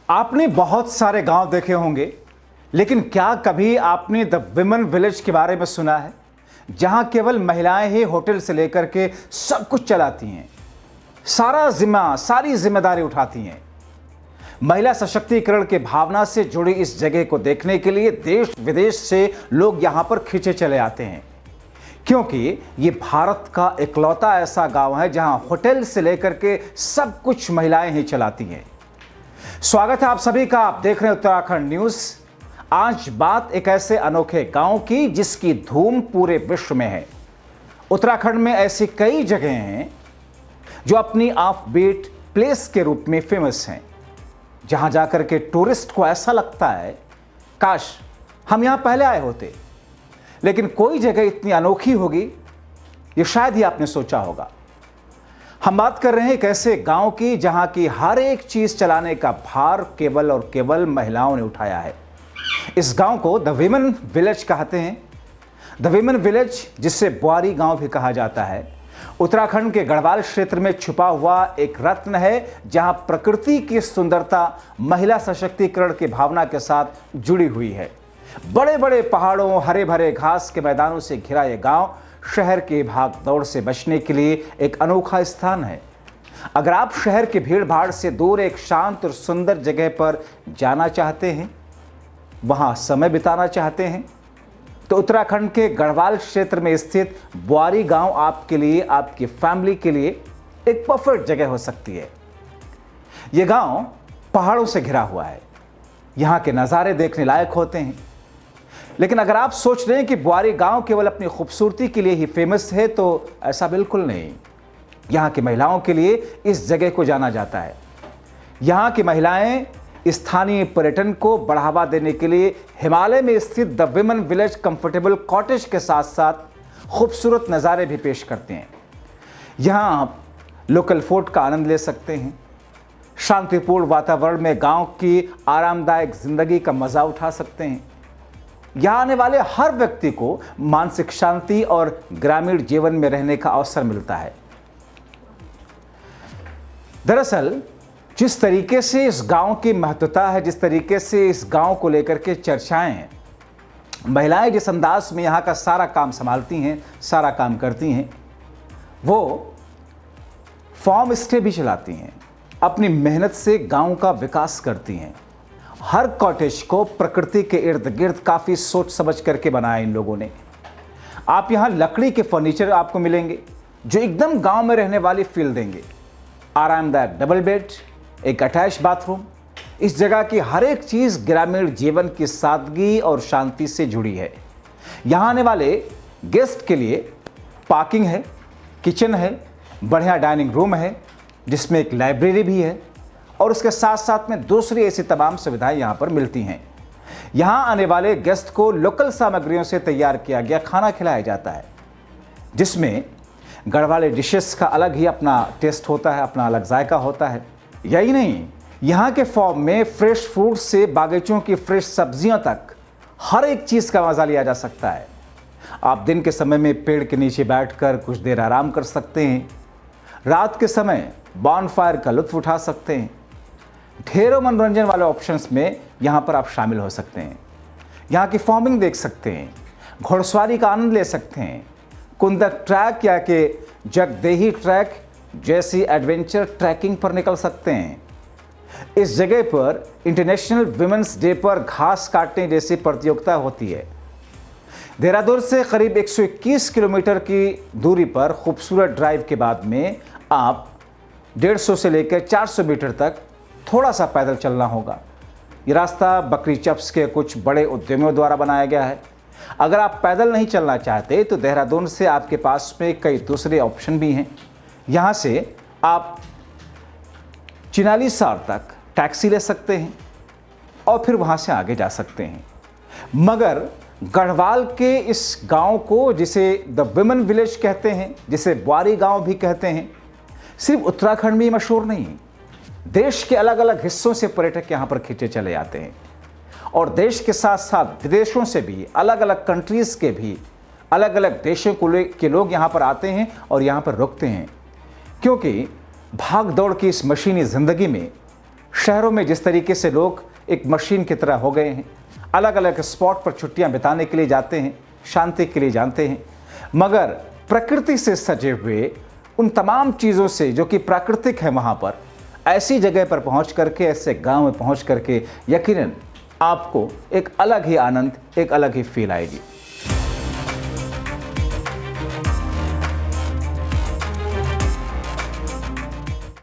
आपने बहुत सारे गांव देखे होंगे, लेकिन क्या कभी आपने द विमेन विलेज के बारे में सुना है, जहां केवल महिलाएं ही होटल से लेकर के सब कुछ चलाती हैं, सारी जिम्मेदारी उठाती हैं। महिला सशक्तिकरण के भावना से जुड़ी इस जगह को देखने के लिए देश विदेश से लोग यहां पर खींचे चले आते हैं, क्योंकि ये भारत का इकलौता ऐसा गांव है जहां होटल से लेकर के सब कुछ महिलाएं ही चलाती हैं। स्वागत है आप सभी का, आप देख रहे हैं उत्तराखंड न्यूज। आज बात एक ऐसे अनोखे गांव की जिसकी धूम पूरे विश्व में है। उत्तराखंड में ऐसी कई जगह हैं जो अपनी ऑफबीट प्लेस के रूप में फेमस हैं, जहां जाकर के टूरिस्ट को ऐसा लगता है काश हम यहां पहले आए होते। लेकिन कोई जगह इतनी अनोखी होगी ये शायद ही आपने सोचा होगा। हम बात कर रहे हैं एक ऐसे गांव की जहां की हर एक चीज चलाने का भार केवल और केवल महिलाओं ने उठाया है। इस गांव को द विमेन विलेज कहते हैं। द विमेन विलेज, जिसे बुआरी गांव भी कहा जाता है, उत्तराखंड के गढ़वाल क्षेत्र में छुपा हुआ एक रत्न है, जहां प्रकृति की सुंदरता महिला सशक्तिकरण की भावना के साथ जुड़ी हुई है। बड़े बड़े पहाड़ों, हरे भरे घास के मैदानों से घिरा यह गांव शहर के भाग दौड़ से बचने के लिए एक अनोखा स्थान है। अगर आप शहर की भीड़ भाड़ से दूर एक शांत और सुंदर जगह पर जाना चाहते हैं, वहां समय बिताना चाहते हैं, तो उत्तराखंड के गढ़वाल क्षेत्र में स्थित बुआरी गांव आपके लिए, आपकी फैमिली के लिए एक परफेक्ट जगह हो सकती है। यह गांव पहाड़ों से घिरा हुआ है, यहां के नज़ारे देखने लायक होते हैं। लेकिन अगर आप सोच रहे हैं कि बुआरी गांव केवल अपनी खूबसूरती के लिए ही फेमस है, तो ऐसा बिल्कुल नहीं। यहां की महिलाओं के लिए इस जगह को जाना जाता है। यहां की महिलाएं स्थानीय पर्यटन को बढ़ावा देने के लिए हिमालय में स्थित the women village comfortable cottage के साथ साथ खूबसूरत नज़ारे भी पेश करते हैं। यहां आप लोकल फूड का आनंद ले सकते हैं, शांतिपूर्ण वातावरण में गांव की आरामदायक जिंदगी का मजा उठा सकते हैं। यहां आने वाले हर व्यक्ति को मानसिक शांति और ग्रामीण जीवन में रहने का अवसर मिलता है। दरअसल जिस तरीके से इस गांव की महत्वता है, जिस तरीके से इस गांव को लेकर के चर्चाएं हैं, महिलाएं जिस अंदाज में यहां का सारा काम संभालती हैं, सारा काम करती हैं, वो फार्म स्टे भी चलाती हैं, अपनी मेहनत से गांव का विकास करती हैं। हर कॉटेज को प्रकृति के इर्द गिर्द काफ़ी सोच समझ करके बनाया इन लोगों ने। आप यहाँ लकड़ी के फर्नीचर आपको मिलेंगे जो एकदम गांव में रहने वाली फील देंगे। आरामदायक डबल बेड, एक अटैच बाथरूम, इस जगह की हर एक चीज़ ग्रामीण जीवन की सादगी और शांति से जुड़ी है। यहाँ आने वाले गेस्ट के लिए पार्किंग है, किचन है, बढ़िया डाइनिंग रूम है जिसमें एक लाइब्रेरी भी है, और उसके साथ साथ में दूसरी ऐसी तमाम सुविधाएं यहाँ पर मिलती हैं। यहाँ आने वाले गेस्ट को लोकल सामग्रियों से तैयार किया गया खाना खिलाया जाता है, जिसमें गढ़वाली डिशेस का अलग ही अपना टेस्ट होता है, अपना अलग जायका होता है। यही नहीं, यहाँ के फॉर्म में फ्रेश फ्रूट से बागीचों की फ्रेश सब्जियों तक हर एक चीज़ का मज़ा लिया जा सकता है। आप दिन के समय में पेड़ के नीचे बैठकर कुछ देर आराम कर सकते हैं, रात के समय बॉनफायर का लुत्फ उठा सकते हैं। ढेरों मनोरंजन वाले ऑप्शंस में यहाँ पर आप शामिल हो सकते हैं। यहाँ की फार्मिंग देख सकते हैं, घोड़सवारी का आनंद ले सकते हैं, कुंदक ट्रैक या कि जगदेही ट्रैक जैसी एडवेंचर ट्रैकिंग पर निकल सकते हैं। इस जगह पर इंटरनेशनल विमेंस डे पर घास काटने जैसी प्रतियोगिता होती है। देहरादून से करीब 121 किलोमीटर की दूरी पर खूबसूरत ड्राइव के बाद में आप 150 से लेकर 400 मीटर तक थोड़ा सा पैदल चलना होगा। ये रास्ता बकरी चप्स के कुछ बड़े उद्यमियों द्वारा बनाया गया है। अगर आप पैदल नहीं चलना चाहते तो देहरादून से आपके पास में कई दूसरे ऑप्शन भी हैं। यहाँ से आप चिनालीसार तक टैक्सी ले सकते हैं और फिर वहाँ से आगे जा सकते हैं। मगर गढ़वाल के इस गांव को, जिसे द विमेन विलेज कहते हैं, जिसे बुआरी गांव भी कहते हैं, सिर्फ उत्तराखंड में मशहूर नहीं, देश के अलग अलग हिस्सों से पर्यटक यहाँ पर खींचे चले आते हैं। और देश के साथ साथ विदेशों से भी, अलग अलग कंट्रीज़ के भी, अलग अलग देशों के लोग यहाँ पर आते हैं और यहाँ पर रुकते हैं, क्योंकि भाग दौड़ की इस मशीनी ज़िंदगी में शहरों में जिस तरीके से लोग एक मशीन की तरह हो गए हैं, अलग अलग स्पॉट पर छुट्टियां बिताने के लिए जाते हैं, शांति के लिए जानते हैं, मगर प्रकृति से सजे हुए उन तमाम चीज़ों से जो कि प्राकृतिक है वहाँ पर, ऐसी जगह पर पहुँच करके, ऐसे गांव में पहुँच करके यकीनन आपको एक अलग ही आनंद, एक अलग ही फील आएगी।